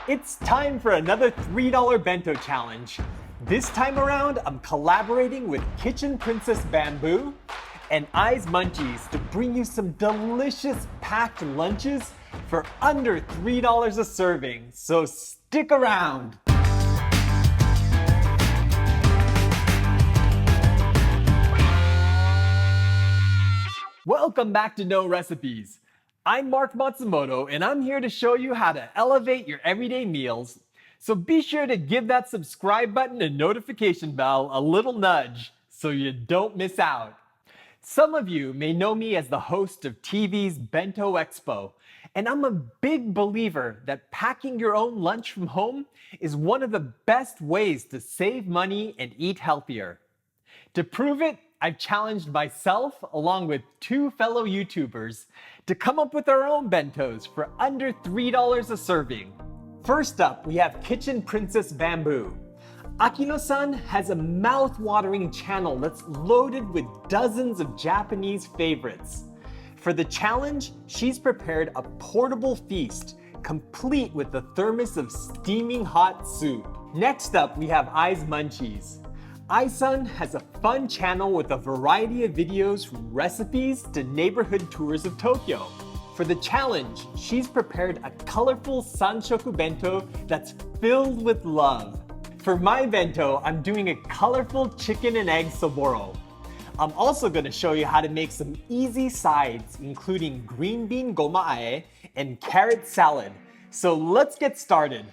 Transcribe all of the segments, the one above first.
It's time for another $3 bento challenge. This time around, I'm collaborating with Kitchen Princess Bamboo and Eyes Munchies to bring you some delicious packed lunches for under $3 a serving. So stick around. Welcome back to No Recipes. I'm Mark Matsumoto, and I'm here to show you how to elevate your everyday meals. So be sure to give that subscribe button and notification bell a little nudge so you don't miss out. Some of you may know me as the host of TV's Bento Expo, and I'm a big believer that packing your own lunch from home is one of the best ways to save money and eat healthier. To prove it, I've challenged myself along with two fellow YouTubers to come up with our own bentos for under $3 a serving. First up, we have Kitchen Princess Bamboo. Akino-san has a mouth-watering channel that's loaded with dozens of Japanese favorites. For the challenge, she's prepared a portable feast, complete with a thermos of steaming hot soup. Next up, we have Eyes Munchies. Ai-san has a fun channel with a variety of videos from recipes to neighborhood tours of Tokyo. For the challenge, she's prepared a colorful sanshoku bento that's filled with love. For my bento, I'm doing a colorful chicken and egg soboro. I'm also going to show you how to make some easy sides, including green bean goma-ae and carrot salad. So let's get started.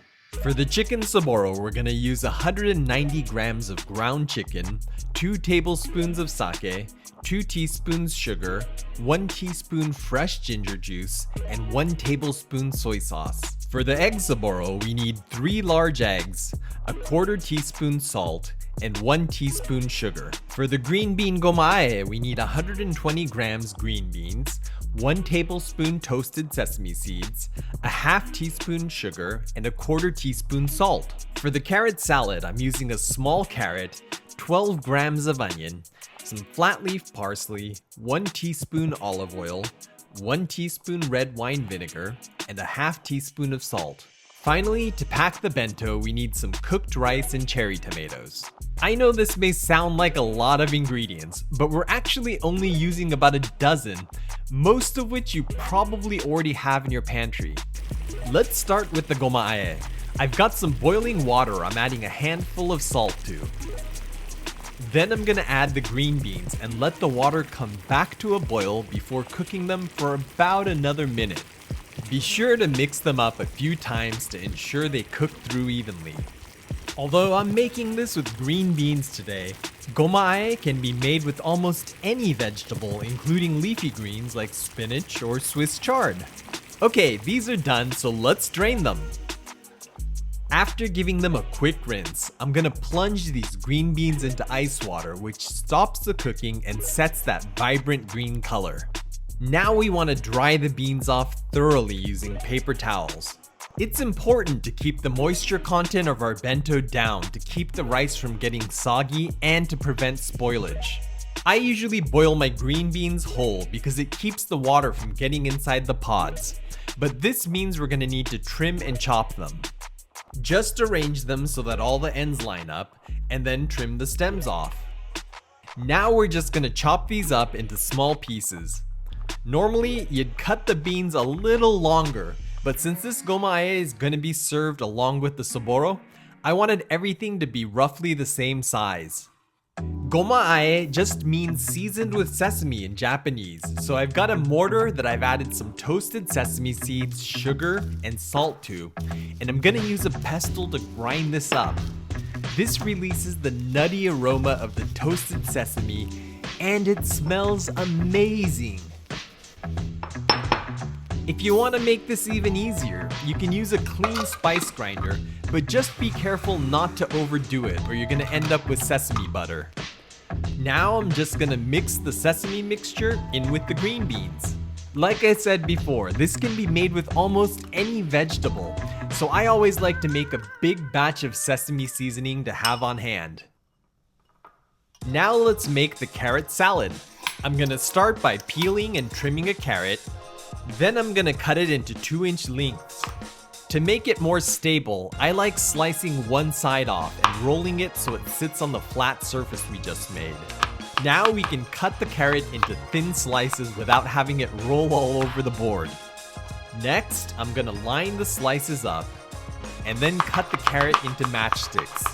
For the chicken soboro, we're going to use 190 grams of ground chicken, 2 tablespoons of sake, 2 teaspoons sugar, 1 teaspoon fresh ginger juice, and 1 tablespoon soy sauce. For the egg soboro, we need 3 large eggs, a 1/4 teaspoon salt, and 1 teaspoon sugar. For the green bean goma-ae, we need 120 grams green beans, 1 tablespoon toasted sesame seeds, a 1/2 teaspoon sugar, and a 1/4 teaspoon salt. For the carrot salad, I'm using a small carrot, 12 grams of onion, some flat leaf parsley, 1 teaspoon olive oil, 1 teaspoon red wine vinegar, and a 1/2 teaspoon of salt. Finally, to pack the bento, we need some cooked rice and cherry tomatoes. I know this may sound like a lot of ingredients, but we're actually only using about a dozen, most of which you probably already have in your pantry. Let's start with the goma-ae. I've got some boiling water I'm adding a handful of salt to. Then I'm gonna add the green beans and let the water come back to a boil before cooking them for about another minute. Be sure to mix them up a few times to ensure they cook through evenly. Although I'm making this with green beans today, goma-ae can be made with almost any vegetable, including leafy greens like spinach or Swiss chard. Okay, these are done, so let's drain them. After giving them a quick rinse, I'm gonna plunge these green beans into ice water, which stops the cooking and sets that vibrant green color. Now we want to dry the beans off thoroughly using paper towels. It's important to keep the moisture content of our bento down to keep the rice from getting soggy and to prevent spoilage. I usually boil my green beans whole because it keeps the water from getting inside the pods, but this means we're going to need to trim and chop them. Just arrange them so that all the ends line up, and then trim the stems off. Now we're just going to chop these up into small pieces. Normally, you'd cut the beans a little longer, but since this goma-ae is going to be served along with the soboro, I wanted everything to be roughly the same size. Goma-ae just means seasoned with sesame in Japanese, so I've got a mortar that I've added some toasted sesame seeds, sugar, and salt to, and I'm going to use a pestle to grind this up. This releases the nutty aroma of the toasted sesame, and it smells amazing. If you want to make this even easier, you can use a clean spice grinder, but just be careful not to overdo it or you're going to end up with sesame butter. Now I'm just going to mix the sesame mixture in with the green beans. Like I said before, this can be made with almost any vegetable, so I always like to make a big batch of sesame seasoning to have on hand. Now let's make the carrot salad. I'm going to start by peeling and trimming a carrot. Then I'm gonna cut it into 2-inch lengths. To make it more stable, I like slicing one side off and rolling it so it sits on the flat surface we just made. Now we can cut the carrot into thin slices without having it roll all over the board. Next, I'm gonna line the slices up and then cut the carrot into matchsticks.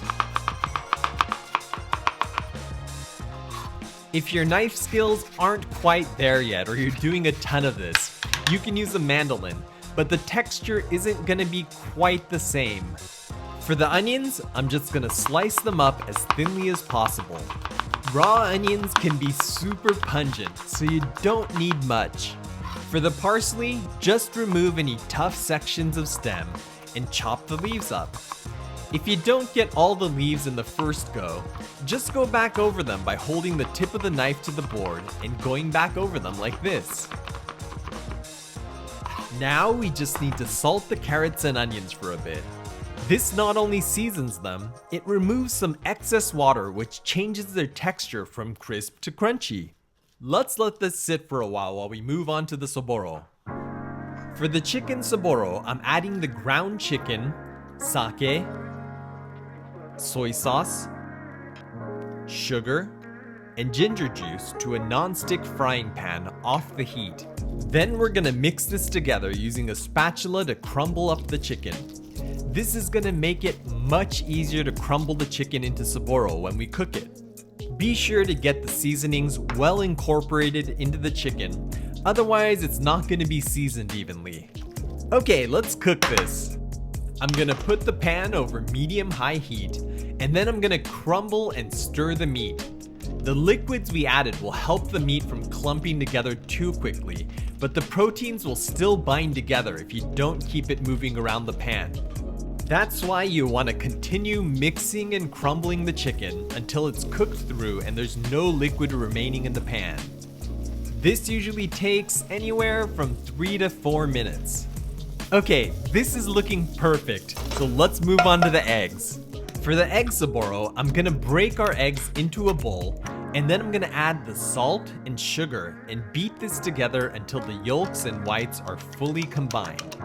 If your knife skills aren't quite there yet or you're doing a ton of this, you can use a mandolin, but the texture isn't gonna be quite the same. For the onions, I'm just gonna slice them up as thinly as possible. Raw onions can be super pungent, so you don't need much. For the parsley, just remove any tough sections of stem and chop the leaves up. If you don't get all the leaves in the first go, just go back over them by holding the tip of the knife to the board and going back over them like this. Now we just need to salt the carrots and onions for a bit. This not only seasons them, it removes some excess water which changes their texture from crisp to crunchy. Let's let this sit for a while we move on to the Soboro. For the chicken Soboro, I'm adding the ground chicken, sake, soy sauce, sugar, and ginger juice to a non-stick frying pan off the heat. Then we're gonna mix this together using a spatula to crumble up the chicken. This is gonna make it much easier to crumble the chicken into Soboro when we cook it. Be sure to get the seasonings well incorporated into the chicken, otherwise it's not gonna be seasoned evenly. Okay, let's cook this. I'm gonna put the pan over medium-high heat, and then I'm gonna crumble and stir the meat. The liquids we added will help the meat from clumping together too quickly, but the proteins will still bind together if you don't keep it moving around the pan. That's why you want to continue mixing and crumbling the chicken until it's cooked through and there's no liquid remaining in the pan. This usually takes anywhere from 3 to 4 minutes. Okay, this is looking perfect, so let's move on to the eggs. For the egg Soboro, I'm gonna break our eggs into a bowl, and then I'm gonna add the salt and sugar and beat this together until the yolks and whites are fully combined.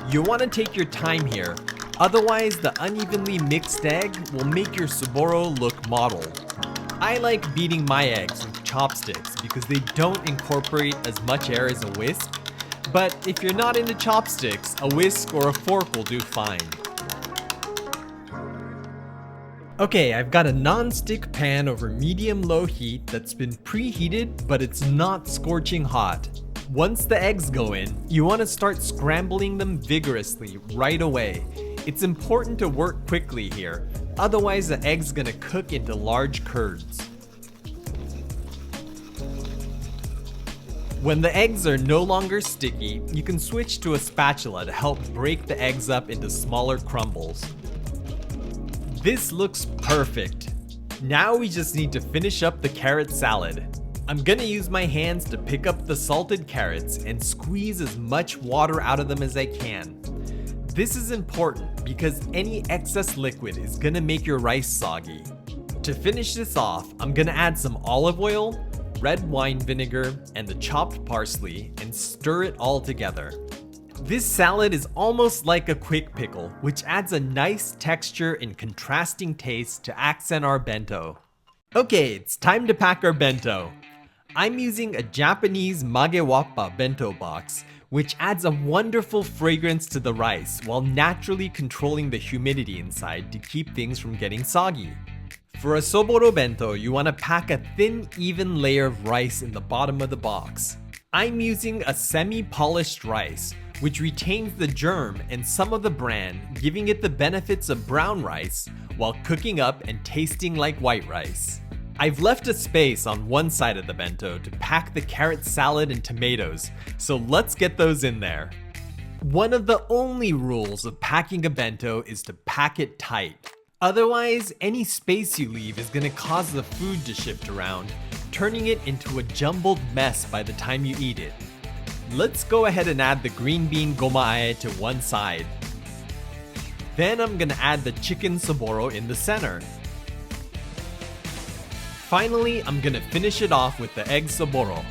You wanna take your time here, otherwise the unevenly mixed egg will make your Soboro look mottled. I like beating my eggs with chopsticks because they don't incorporate as much air as a whisk, but if you're not into chopsticks, a whisk or a fork will do fine. Okay, I've got a non-stick pan over medium-low heat that's been preheated, but it's not scorching hot. Once the eggs go in, you want to start scrambling them vigorously right away. It's important to work quickly here, otherwise the egg's gonna cook into large curds. When the eggs are no longer sticky, you can switch to a spatula to help break the eggs up into smaller crumbles. This looks perfect. Now we just need to finish up the carrot salad. I'm gonna use my hands to pick up the salted carrots and squeeze as much water out of them as I can. This is important because any excess liquid is gonna make your rice soggy. To finish this off, I'm gonna add some olive oil, red wine vinegar, and the chopped parsley and stir it all together. This salad is almost like a quick pickle, which adds a nice texture and contrasting taste to accent our bento. Okay, it's time to pack our bento. I'm using a Japanese magewappa bento box, which adds a wonderful fragrance to the rice while naturally controlling the humidity inside to keep things from getting soggy. For a Soboro bento, you want to pack a thin, even layer of rice in the bottom of the box. I'm using a semi-polished rice, which retains the germ and some of the bran, giving it the benefits of brown rice while cooking up and tasting like white rice. I've left a space on one side of the bento to pack the carrot salad and tomatoes, so let's get those in there. One of the only rules of packing a bento is to pack it tight. Otherwise, any space you leave is gonna cause the food to shift around, turning it into a jumbled mess by the time you eat it. Let's go ahead and add the green bean Goma-ae to one side. Then I'm gonna add the chicken Soboro in the center. Finally, I'm gonna finish it off with the egg Soboro.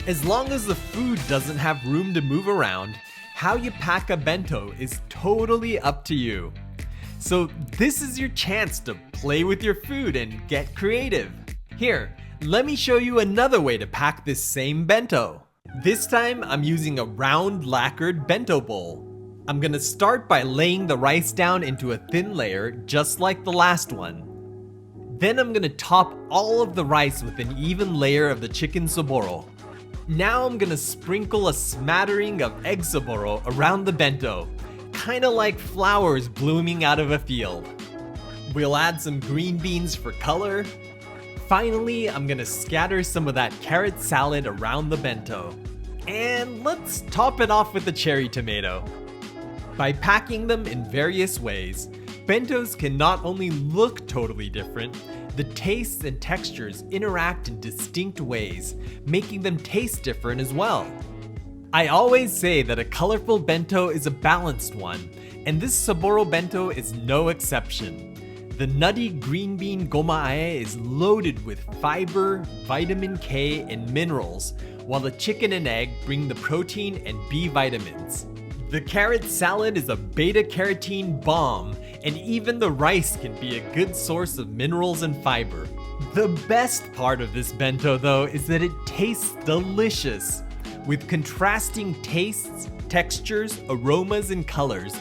As long as the food doesn't have room to move around, how you pack a bento is totally up to you. So this is your chance to play with your food and get creative. Here, let me show you another way to pack this same bento. This time I'm using a round lacquered bento bowl. I'm gonna start by laying the rice down into a thin layer just like the last one. Then I'm gonna top all of the rice with an even layer of the chicken soboro. Now I'm gonna sprinkle a smattering of egg soboro around the bento, kinda like flowers blooming out of a field. We'll add some green beans for color. Finally, I'm gonna scatter some of that carrot salad around the bento. And let's top it off with a cherry tomato. By packing them in various ways, bentos can not only look totally different, the tastes and textures interact in distinct ways, making them taste different as well. I always say that a colorful bento is a balanced one, and this Soboro bento is no exception. The nutty green bean Goma-ae is loaded with fiber, vitamin K, and minerals, while the chicken and egg bring the protein and B vitamins. The carrot salad is a beta-carotene bomb, and even the rice can be a good source of minerals and fiber. The best part of this bento, though, is that it tastes delicious. With contrasting tastes, textures, aromas, and colors,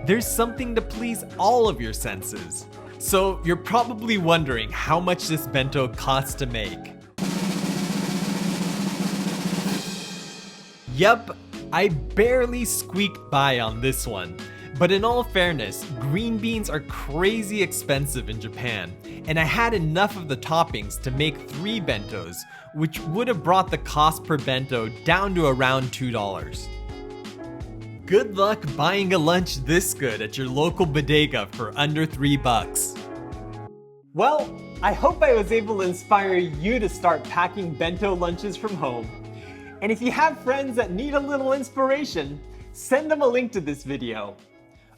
there's something to please all of your senses. So you're probably wondering how much this bento costs to make. Yup, I barely squeaked by on this one. But in all fairness, green beans are crazy expensive in Japan, and I had enough of the toppings to make 3 bentos, which would have brought the cost per bento down to around $2. Good luck buying a lunch this good at your local bodega for under $3. Well, I hope I was able to inspire you to start packing bento lunches from home. And if you have friends that need a little inspiration, send them a link to this video.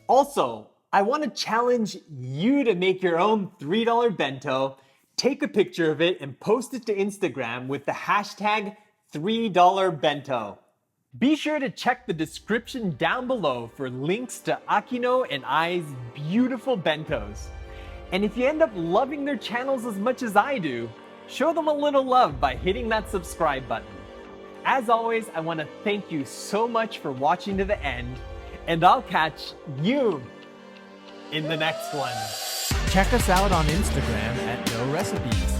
Also, I want to challenge you to make your own $3 bento, take a picture of it, and post it to Instagram with the hashtag $3bento. Be sure to check the description down below for links to Akino and I's beautiful bentos. And if you end up loving their channels as much as I do, show them a little love by hitting that subscribe button. As always, I want to thank you so much for watching to the end, and I'll catch you in the next one. Check us out on Instagram at No Recipes.